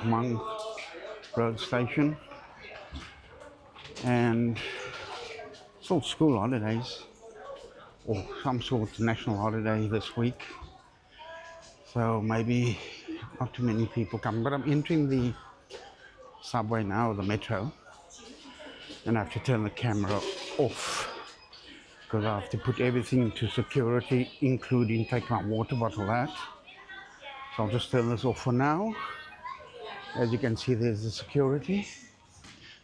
Monk Road Station, and it's all school holidays or some sort of national holiday this week, so maybe not too many people come. But I'm entering the subway now, the metro, and I have to turn the camera off because I have to put everything to security, including take my water bottle out. So I'll just turn this off for now. As you can see, there's the security.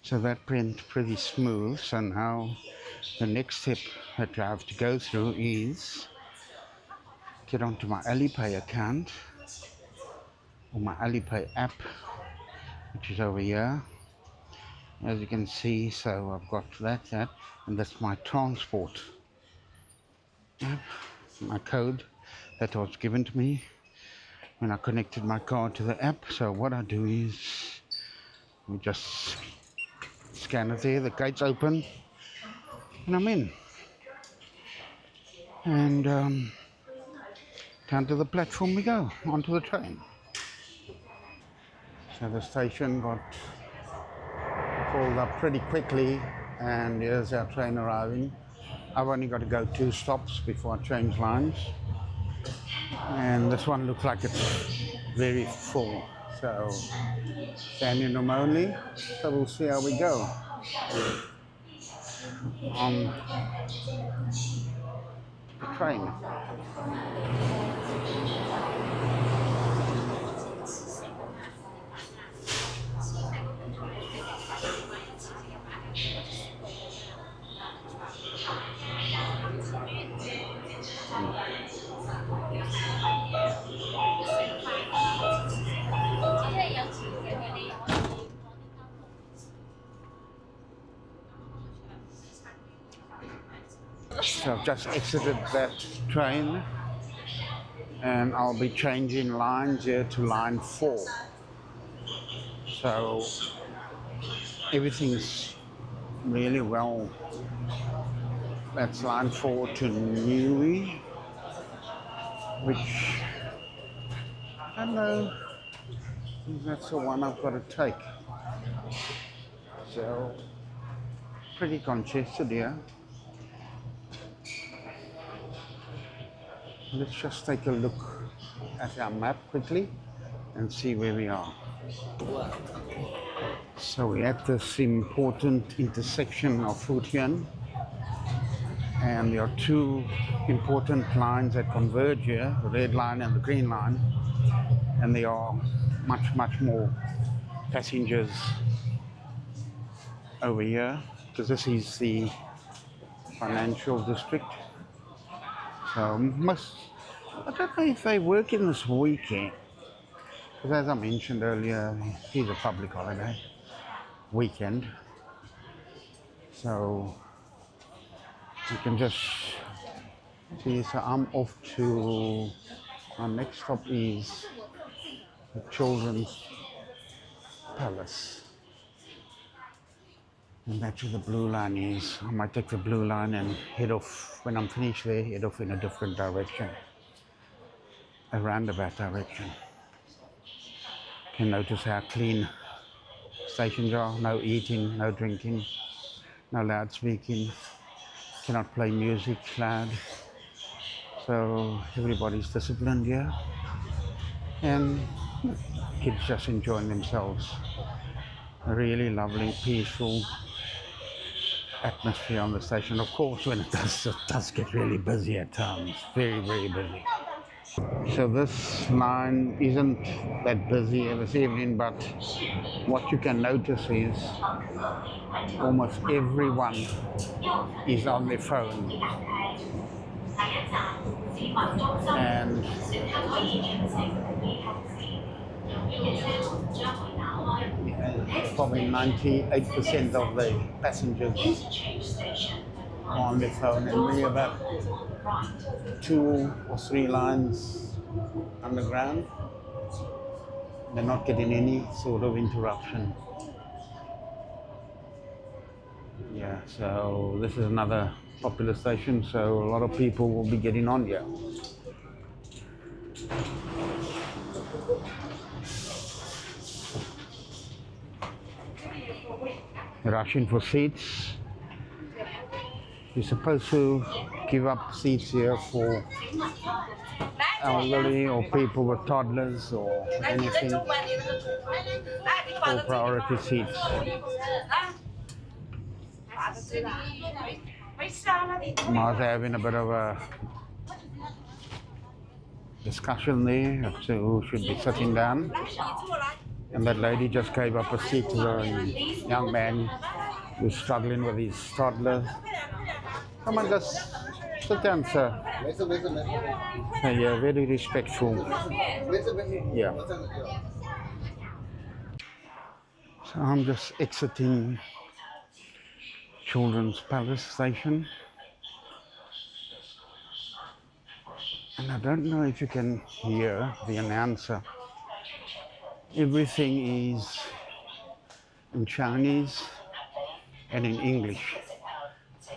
So that went pretty smooth. So now the next step that I have to go through is get onto my Alipay account or my Alipay app, which is over here. As you can see, so I've got that, and that's my transport app, my code that was given to me when I connected my card to the app. So what I do is we just scan it there, the gate's open, and I'm in. And down to the platform we go, onto the train. So the station got filled up pretty quickly, and here's our train arriving. I've only got to go 2 stops before I change lines. And this one looks like it's very full. So standing room only, so we'll see how we go. On the train. So I've just exited that train, and I'll be changing lines here to line 4. So everything's really well. That's line 4 to Newey, which I don't know if that's the one I've got to take. So pretty congested here. Let's just take a look at our map quickly and see where we are. So we're at this important intersection of Fu Tian, and there are 2 important lines that converge here, the red line and the green line, and there are much more passengers over here because this is the financial district. So I don't know if they work in this weekend, because as I mentioned earlier, it's a public holiday weekend. So you can just see, so I'm off to, our next stop is the Children's Palace. And that's where the blue line is. I might take the blue line and head off, when I'm finished there, head off in a different direction, a roundabout direction. You can notice how clean stations are, no eating, no drinking, no loudspeaking, cannot play music loud. So everybody's disciplined here, and kids just enjoying themselves. A really lovely, peaceful atmosphere on the station. Of course, when it does get really busy at times, very busy. So this line isn't that busy this evening, but what you can notice is almost everyone is on their phone. And probably 98% of the passengers are on their phone, and we have about 2 or 3 lines underground. They're not getting any sort of interruption. Yeah, so this is another popular station, so a lot of people will be getting on here. rushing for seats. You're supposed to give up seats here for elderly or people with toddlers or anything, for priority seats. Mars having a bit of a discussion there as to who should be sitting down. And that lady just gave up a seat to a young man who's struggling with his toddler. Come on, just sit down, sir. So, yeah, very respectful. Yeah. So I'm just exiting Children's Palace Station. And I don't know if you can hear the announcer. Everything is in Chinese and in English.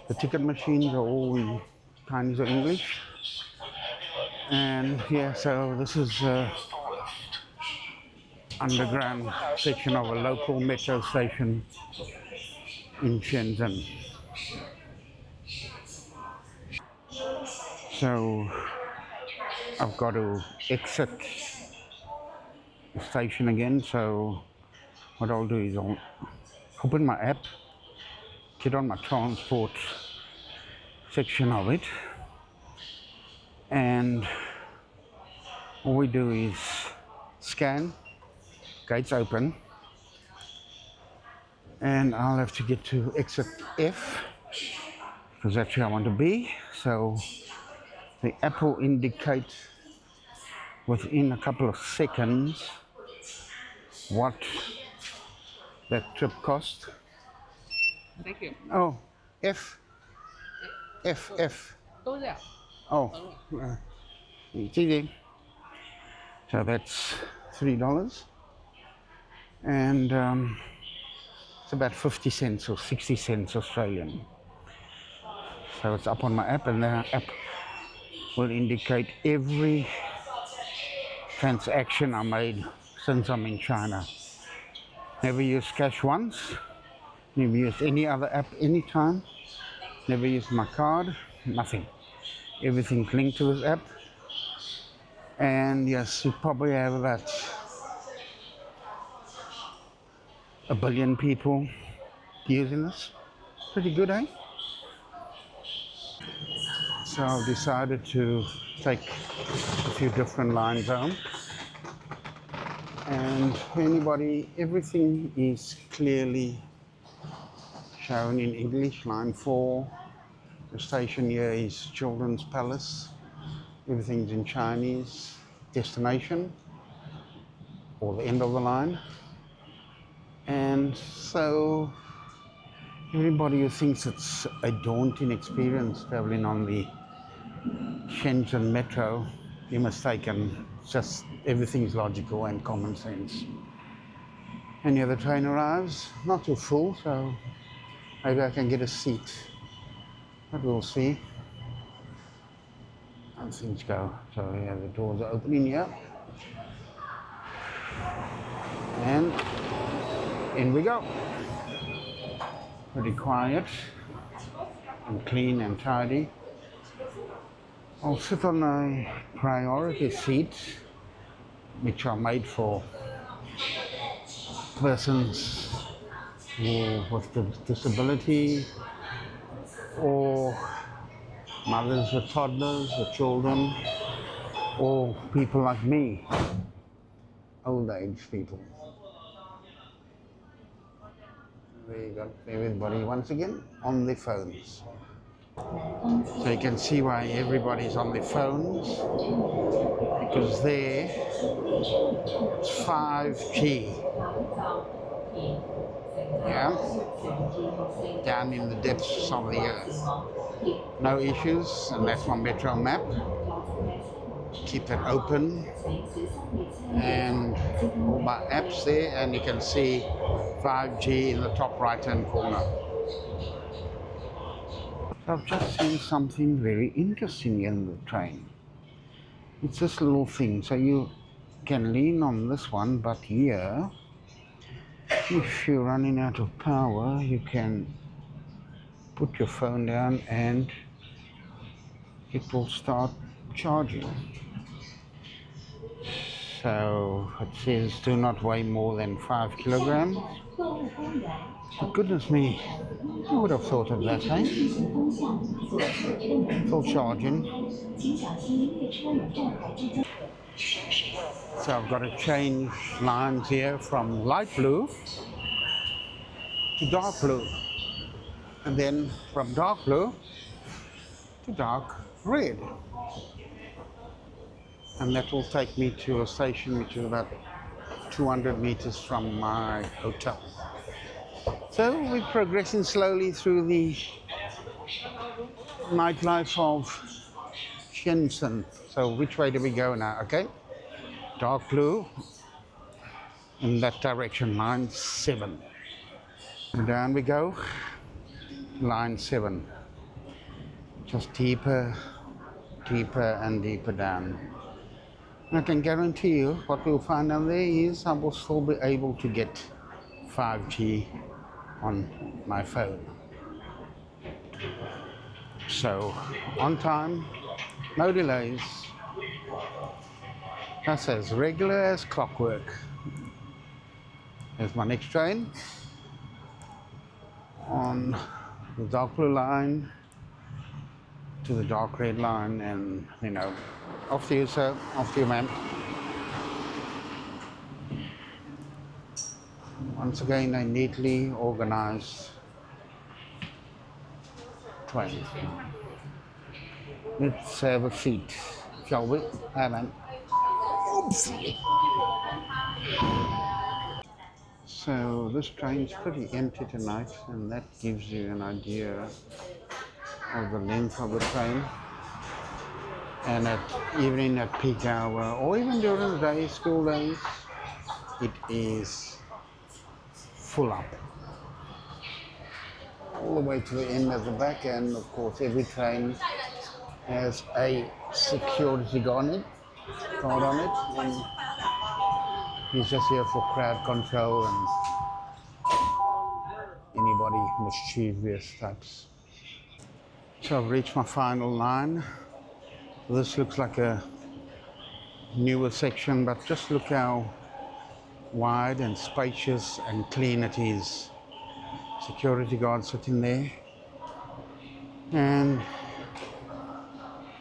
The ticket machines are all in Chinese or English. And yeah, so this is underground section of a local metro station in Shenzhen. So I've got to exit the station again, so what I'll do is I'll open my app, get on my transport section of it, and all we do is scan, gates open, and I'll have to get to exit F because that's where I want to be. So the app will indicate within a couple of seconds what that trip cost. Thank you. Oh, F. Oh, so that's $3, and it's about 50 cents or 60 cents Australian. So it's up on my app, and the app will indicate every transaction I made since I'm in China. Never used cash once, never used any other app anytime, never used my card, nothing. Everything's linked to this app. And yes, you probably have about 1 billion people using this. Pretty good, eh? So I've decided to take a few different lines home. And everything is clearly shown in English. Line 4, the station here is Children's Palace. Everything's in Chinese. Destination, or the end of the line. And so everybody who thinks it's a daunting experience traveling on the Shenzhen Metro, you're mistaken. It's just everything's logical and common sense. And yeah, the train arrives, not too full, so maybe I can get a seat, but we'll see how things go. So yeah, the doors are opening here, and in we go. Pretty quiet and clean and tidy. I'll sit on a priority seat, which are made for persons with disability, or mothers with toddlers, or children, or people like me, old age people. There you go, everybody once again on their phones. So you can see why everybody's on their phones, because there it's 5G. Yeah, down in the depths of the earth. No issues, and that's my Metro map. Keep it open, and all my apps there, and you can see 5G in the top right hand corner. I've just seen something very interesting in the train. It's this little thing, so you can lean on this one, but here If you're running out of power, you can put your phone down and it will start charging. So it says do not weigh more than 5 kilograms. But goodness me, I would have thought of that, hey? Full charging. So I've got to change lines here from light blue to dark blue. And then from dark blue to dark red. And that will take me to a station which is about 200 meters from my hotel. So we're progressing slowly through the nightlife of Shenzhen. So which way do we go now? Okay, dark blue in that direction, line 7. And down we go, line 7. Just deeper, deeper and deeper down. And I can guarantee you what we'll find down there is I will still be able to get 5G on my phone. So on time, no delays. That's as regular as clockwork. There's my next train on the dark blue line to the dark red line, and you know, off to you sir, off to you ma'am. Once again, a neatly organized train. Let's have a seat, shall we? Hi man. Oops. So this train's pretty empty tonight, and that gives you an idea of the length of the train. And at evening, at peak hour, or even during the day, school days, it is full up. All the way to the end at the back, and of course every train has a security guard on it, and he's just here for crowd control and anybody mischievous types. So I've reached my final line. This looks like a newer section, but just look how wide and spacious and clean it is. Security guard sitting there. And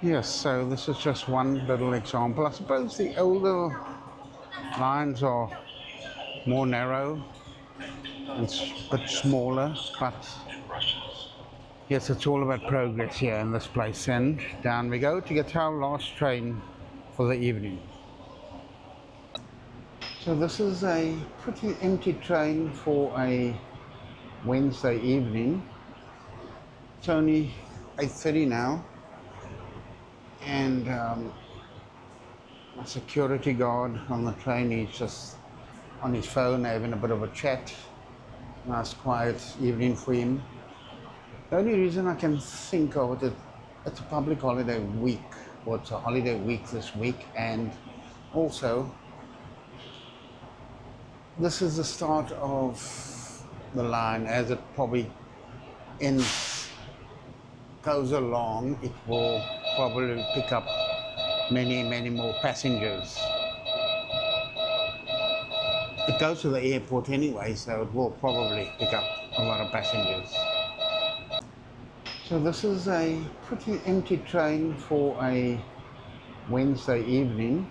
yes, so this is just one little example. I suppose the older lines are more narrow and a bit smaller, but yes, it's all about progress here in this place. And down we go to get our last train for the evening. So this is a pretty empty train for a Wednesday evening. It's only 8:30 now, and a security guard on the train, he's just on his phone having a bit of a chat. Nice quiet evening for him. The only reason I can think of it, it's a public holiday week, or it's a holiday week this week, and also this is the start of the line. As it probably goes along, it will probably pick up many more passengers. It goes to the airport anyway, so it will probably pick up a lot of passengers. So this is a pretty empty train for a Wednesday evening.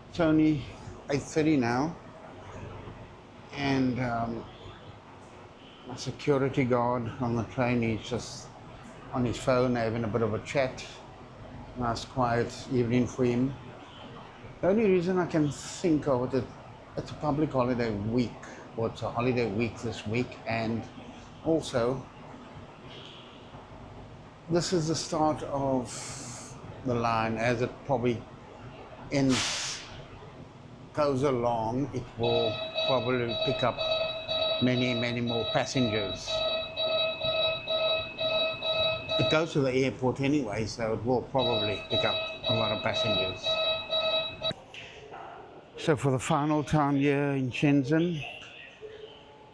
It's only 8:30 now, and a security guard on the train, he's just on his phone having a bit of a chat. Nice quiet evening for him. The only reason I can think of it, it's a public holiday week, or it's a holiday week this week, and also this is the start of the line. As it probably goes along, it will probably pick up many more passengers. It goes to the airport anyway, so it will probably pick up a lot of passengers. So for the final time here in Shenzhen,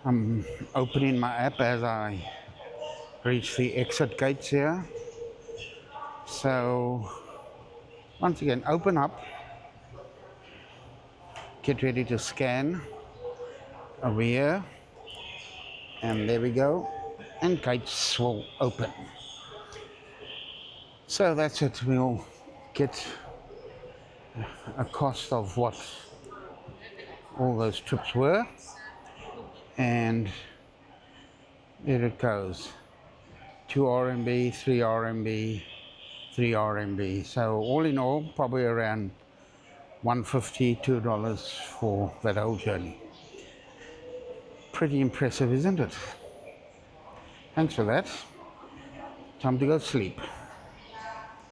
I'm opening my app as I reach the exit gates here. So once again, open up, get ready to scan over here, and there we go, and gates will open. So that's it. We'll get a cost of what all those trips were, and there it goes. 2 RMB, 3 RMB, 3 RMB. So all in all, probably around $1.50, $2 for that whole journey. Pretty impressive, isn't it? Thanks for that. Time to go sleep.